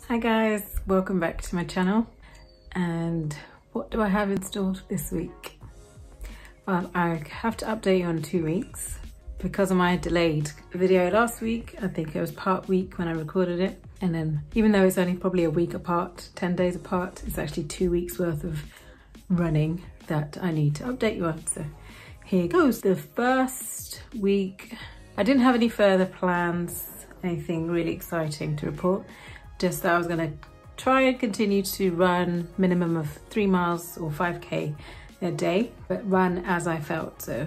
Hi guys, welcome back to my channel. And what do I have installed this week? Well, I have to update you on 2 weeks because of my delayed video last week. I think it was part week when I recorded it, and then even though it's only probably a week apart, 10 days apart, it's actually 2 weeks worth of running that I need to update you on. So here goes. The first week I didn't have any further plans, anything really exciting to report. Just that I was gonna try and continue to run minimum of 3 miles or 5K a day, but run as I felt. So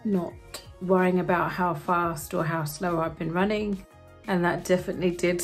not worrying about how fast or how slow I've been running. And that definitely did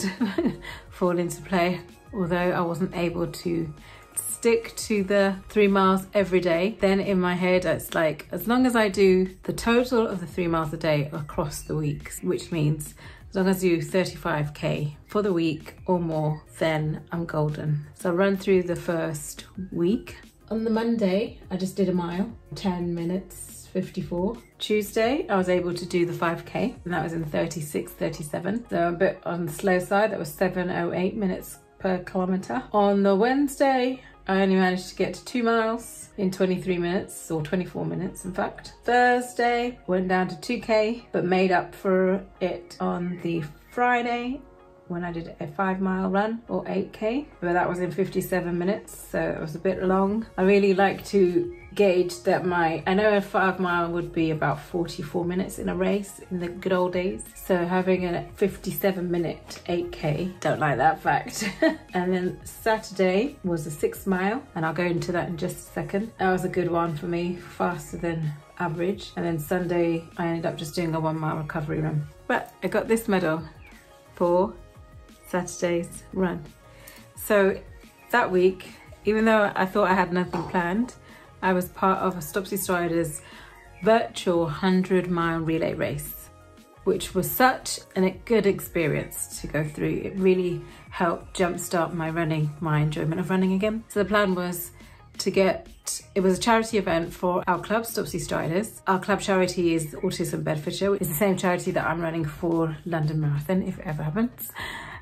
fall into play. Although I wasn't able to stick to the 3 miles every day, then in my head, it's like, as long as I do the total of the 3 miles a day across the week, which means as long as you do 35K for the week or more, then I'm golden. So I'll run through the first week. On the Monday, I just did a mile, 10 minutes, 54. Tuesday, I was able to do the 5K, and that was in 36:37. So a bit on the slow side, that was 7:08 minutes per kilometer. On the Wednesday, I only managed to get to 2 miles in 23 minutes, or 24 minutes in fact. Thursday, went down to 2K, but made up for it on the Friday when I did a 5-mile run, or 8K, but that was in 57 minutes, so it was a bit long. I really like to gauge that I know a 5-mile would be about 44 minutes in a race in the good old days. So having a 57-minute 8K, don't like that fact. And then Saturday was a 6-mile, and I'll go into that in just a second. That was a good one for me, faster than average. And then Sunday, I ended up just doing a 1-mile recovery run. But I got this medal for Saturday's run. So that week, even though I thought I had nothing planned, I was part of a Stopsy Striders virtual 100-mile relay race, which was such a good experience to go through. It really helped jumpstart my enjoyment of running again. So the plan was to it was a charity event for our club, Stopsy Striders. Our club charity is Autism Bedfordshire. It's the same charity that I'm running for London Marathon, if it ever happens.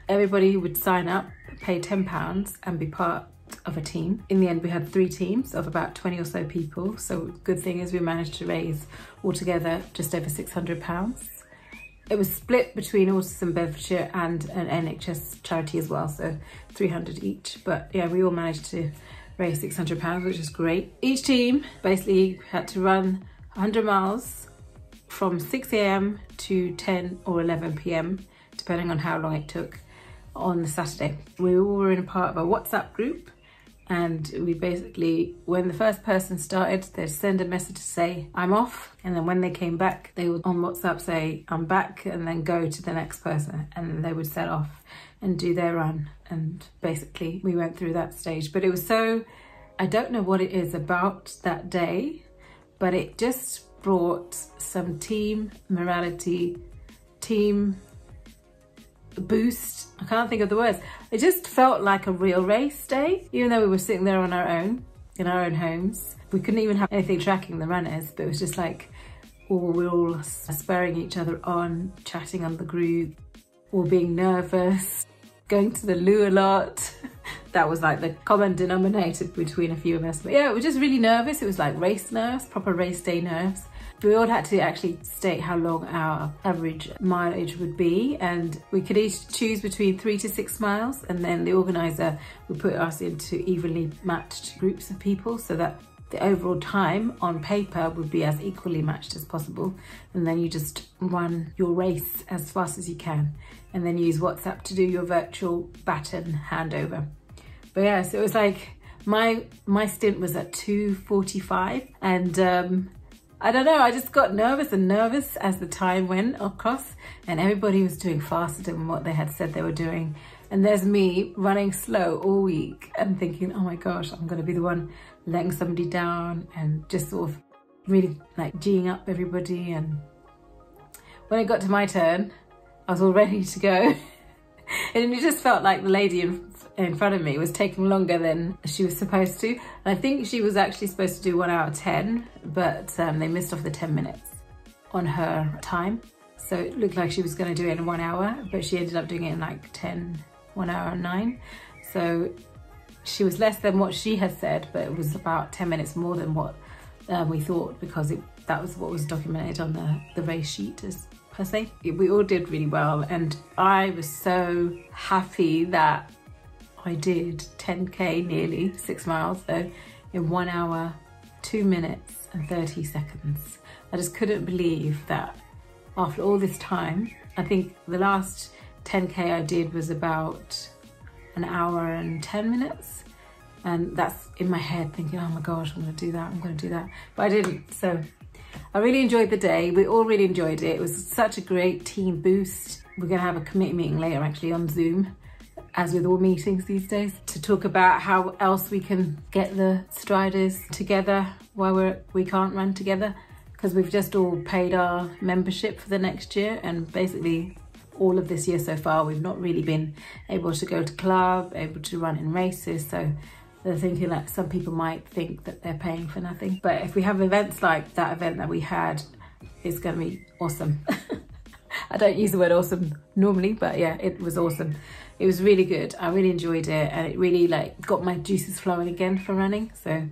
Everybody would sign up, pay £10 and be part of a team. In the end, we had 3 teams of about 20 or so people. So good thing is we managed to raise altogether just over £600. It was split between Autism Bedfordshire and an NHS charity as well, so 300 each. But yeah, we all managed to raise £600, which is great. Each team basically had to run 100 miles from 6 AM to 10 or 11 PM, depending on how long it took on the Saturday. We all were in a part of a WhatsApp group, and we basically, when the first person started, they'd send a message to say, I'm off. And then when they came back, they would on WhatsApp say, I'm back, and then go to the next person. And then they would set off and do their run. And basically we went through that stage. But it was so, I don't know what it is about that day, but it just brought some team morality, team boost. I can't think of the words. It just felt like a real race day, even though we were sitting there on our own, in our own homes. We couldn't even have anything tracking the runners, but it was just like, we're all spurring each other on, chatting on the group, or being nervous, going to the loo a lot. That was like the common denominator between a few of us. But yeah, we were just really nervous. It was like race nerves, proper race day nerves. We all had to actually state how long our average mileage would be, and we could each choose between 3 to 6 miles, and then the organizer would put us into evenly matched groups of people so that the overall time on paper would be as equally matched as possible. And then you just run your race as fast as you can, and then use WhatsApp to do your virtual baton handover. But yeah, so it was like, my stint was at 2:45, and I don't know, I just got nervous as the time went across, and everybody was doing faster than what they had said they were doing. And there's me running slow all week and thinking, oh my gosh, I'm gonna be the one letting somebody down, and just sort of really like G'ing up everybody. And when it got to my turn, I was all ready to go. And it just felt like the lady in front of me was taking longer than she was supposed to. And I think she was actually supposed to do 1 hour 10, but they missed off the 10 minutes on her time. So it looked like she was going to do it in 1 hour, but she ended up doing it in like 10, 1 hour and 9. So she was less than what she had said, but it was about 10 minutes more than what we thought, because that was what was documented on the race sheet as per se. We all did really well, and I was so happy that I did 10k, nearly 6 miles, so in 1 hour, 2 minutes and 30 seconds. I just couldn't believe that after all this time. I think the last 10k I did was about 1 hour and 10 minutes. And that's in my head thinking, oh my gosh, I'm gonna do that, I'm gonna do that. But I didn't, so I really enjoyed the day. We all really enjoyed it. It was such a great team boost. We're gonna have a committee meeting later actually on Zoom, as with all meetings these days, to talk about how else we can get the striders together while we can't run together, because we've just all paid our membership for the next year, and basically all of this year so far we've not really been able to go to club, able to run in races. So they're thinking that some people might think that they're paying for nothing, but if we have events like that event that we had, it's gonna be awesome. I don't use the word awesome normally, but yeah, it was awesome. It was really good. I really enjoyed it, and it really got my juices flowing again for running. So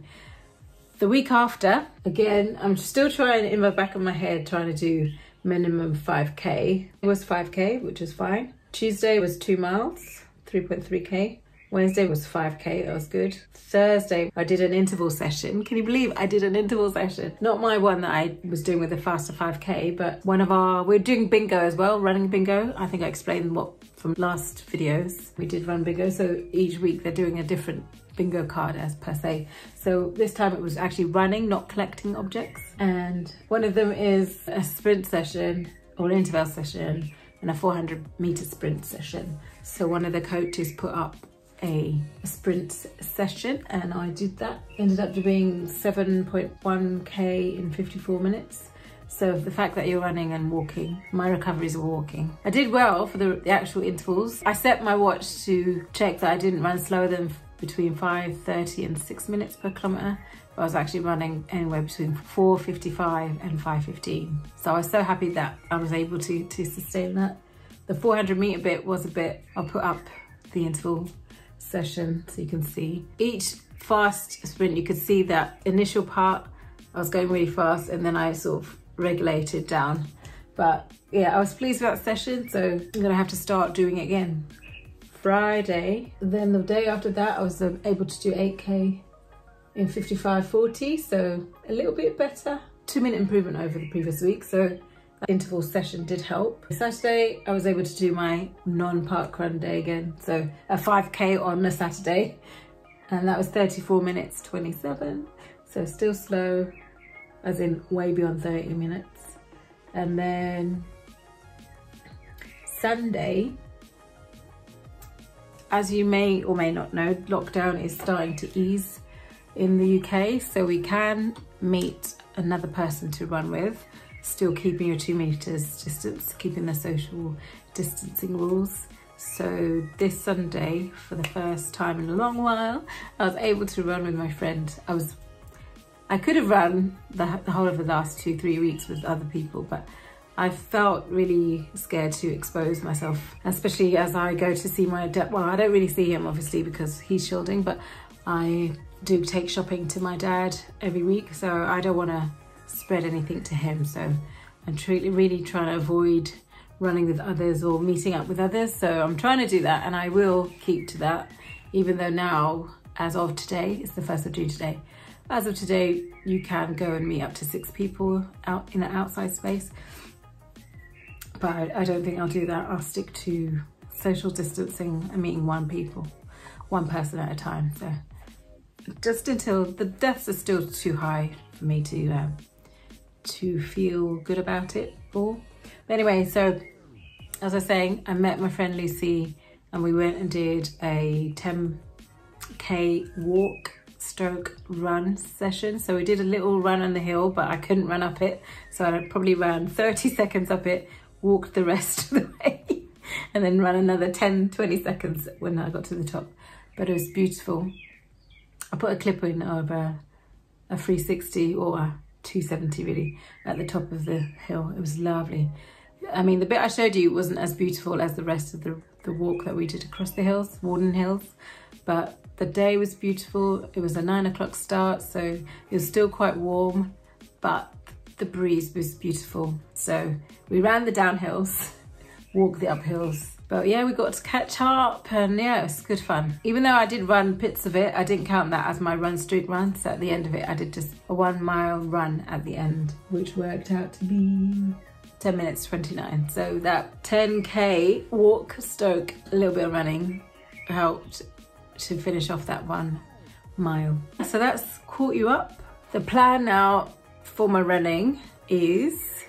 the week after, again, I'm still trying, in the back of my head, trying to do minimum 5k. It was 5k, which was fine. Tuesday was 2 miles, 3.3k. Wednesday was 5k, that was good. Thursday, I did an interval session. Can you believe I did an interval session? Not my one that I was doing with the faster 5k, but we're doing bingo as well, running bingo. I think I explained what from last videos. We did run bingo, so each week they're doing a different bingo card as per se. So this time it was actually running, not collecting objects. And one of them is a sprint session or an interval session and a 400-meter sprint session. So one of the coaches put up a sprint session and I did that. Ended up doing 7.1k in 54 minutes. So the fact that you're running and walking, my recoveries are walking. I did well for the actual intervals. I set my watch to check that I didn't run slower than between 5:30 and 6 minutes per kilometre. But I was actually running anywhere between 4:55 and 5:15. So I was so happy that I was able to sustain that. The 400-meter bit was a bit, I'll put up the interval session so you can see. Each fast sprint, you could see that initial part, I was going really fast and then I sort of regulated down. But yeah, I was pleased with that session, so I'm gonna have to start doing it again. Friday, then the day after that, I was able to do 8k in 55:40, so a little bit better. 2-minute improvement over the previous week, so that interval session did help. Saturday, I was able to do my non-park run day again, so a 5k on a Saturday, and that was 34 minutes 27, so still slow, as in way beyond 30 minutes. And then Sunday, as you may or may not know, lockdown is starting to ease in the UK, so we can meet another person to run with, still keeping your 2 meters distance, keeping the social distancing rules. So this Sunday, for the first time in a long while, I was able to run with my friend. I could have run the whole of the last 2-3 weeks with other people, but I felt really scared to expose myself, especially as I go to see my dad. Well, I don't really see him obviously because he's shielding, but I do take shopping to my dad every week, so I don't want to spread anything to him. So I'm really trying to avoid running with others or meeting up with others. So I'm trying to do that, and I will keep to that, even though now, as of today, it's the 1st of June today. As of today, you can go and meet up to 6 people out in an outside space. But I don't think I'll do that. I'll stick to social distancing and meeting one person at a time. So just until the deaths are still too high for me to feel good about it all. But anyway, so as I was saying, I met my friend Lucy and we went and did a 10k walk stroke run session. So we did a little run on the hill, but I couldn't run up it. So I probably ran 30 seconds up it, walked the rest of the way, and then ran another 10-20 seconds when I got to the top. But it was beautiful. I put a clip in of a 360 or a 270 really at the top of the hill. It was lovely. I mean, the bit I showed you wasn't as beautiful as the rest of the the walk that we did across the hills, Warden Hills. But the day was beautiful. It was a 9 o'clock start, so it was still quite warm, but the breeze was beautiful. So we ran the downhills, walked the uphills. But yeah, we got to catch up, and yeah, it was good fun. Even though I did run bits of it, I didn't count that as my run streak run. So at the end of it, I did just a 1 mile run at the end, which worked out to be 10 minutes 29. So that 10K walk, stoke, a little bit of running helped to finish off that 1 mile. So that's caught you up. The plan now for my running is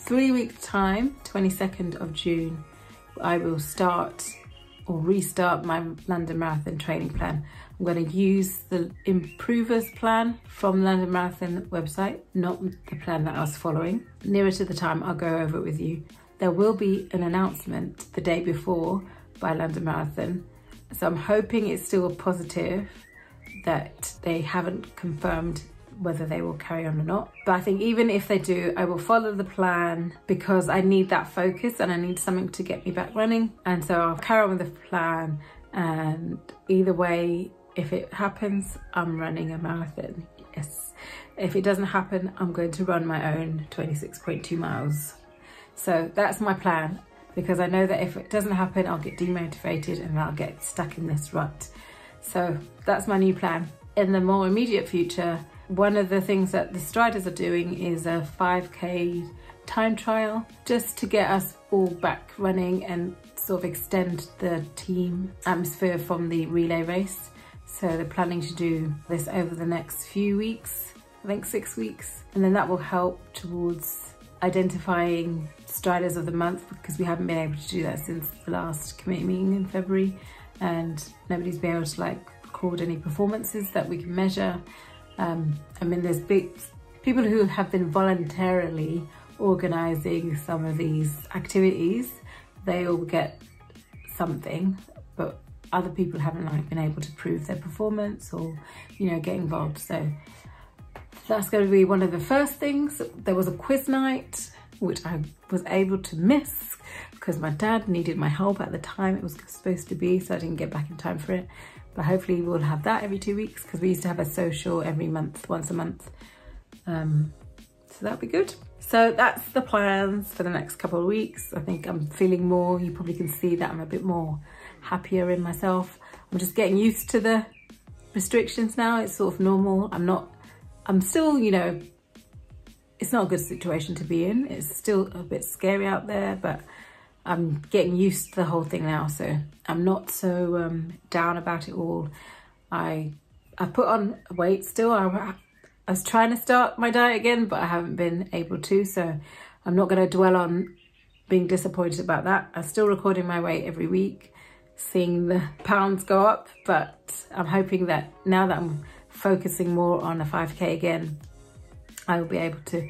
3 weeks time, 22nd of June. I will start or restart my London Marathon training plan. I'm going to use the Improvers plan from London Marathon website, not the plan that I was following. Nearer to the time, I'll go over it with you. There will be an announcement the day before by London Marathon. So I'm hoping it's still a positive, that they haven't confirmed whether they will carry on or not. But I think even if they do, I will follow the plan because I need that focus and I need something to get me back running. And so I'll carry on with the plan, and either way, if it happens, I'm running a marathon, yes. If it doesn't happen, I'm going to run my own 26.2 miles. So that's my plan, because I know that if it doesn't happen, I'll get demotivated and I'll get stuck in this rut. So that's my new plan. In the more immediate future, one of the things that the Striders are doing is a 5K time trial, just to get us all back running and sort of extend the team atmosphere from the relay race. So they're planning to do this over the next few weeks, I think 6 weeks. And then that will help towards identifying Striders of the month, because we haven't been able to do that since the last committee meeting in February, and nobody's been able to record any performances that we can measure. I mean, there's people who have been voluntarily organising some of these activities. They all get something, but other people haven't been able to prove their performance or, get involved. So that's going to be one of the first things. There was a quiz night, which I was able to miss because my dad needed my help at the time it was supposed to be, so I didn't get back in time for it. But hopefully we'll have that every 2 weeks, because we used to have a social every month, once a month. So that'll be good. So that's the plans for the next couple of weeks. I think I'm feeling more, you probably can see that I'm a bit more happier in myself. I'm just getting used to the restrictions now. It's sort of normal. I'm still, it's not a good situation to be in. It's still a bit scary out there, but I'm getting used to the whole thing now, so I'm not so down about it all. I put on weight still. I was trying to start my diet again, but I haven't been able to, so I'm not going to dwell on being disappointed about that. I'm still recording my weight every week, seeing the pounds go up, but I'm hoping that now that I'm focusing more on a 5K again, I will be able to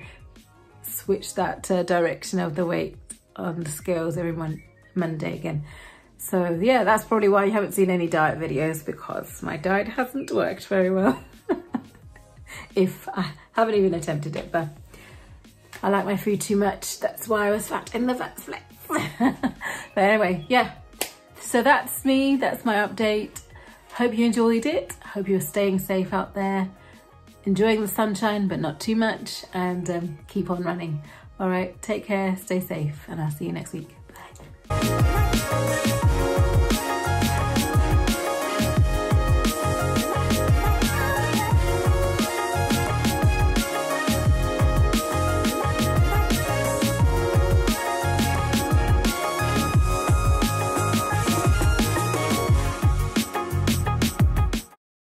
switch that direction of the weight on the scales every Monday again. So yeah, that's probably why you haven't seen any diet videos, because my diet hasn't worked very well. If I haven't even attempted it, but I like my food too much. That's why I was fat in the first place. But anyway, yeah. So that's me, that's my update. Hope you enjoyed it. Hope you're staying safe out there, enjoying the sunshine, but not too much, and keep on running. All right, take care, stay safe, and I'll see you next week.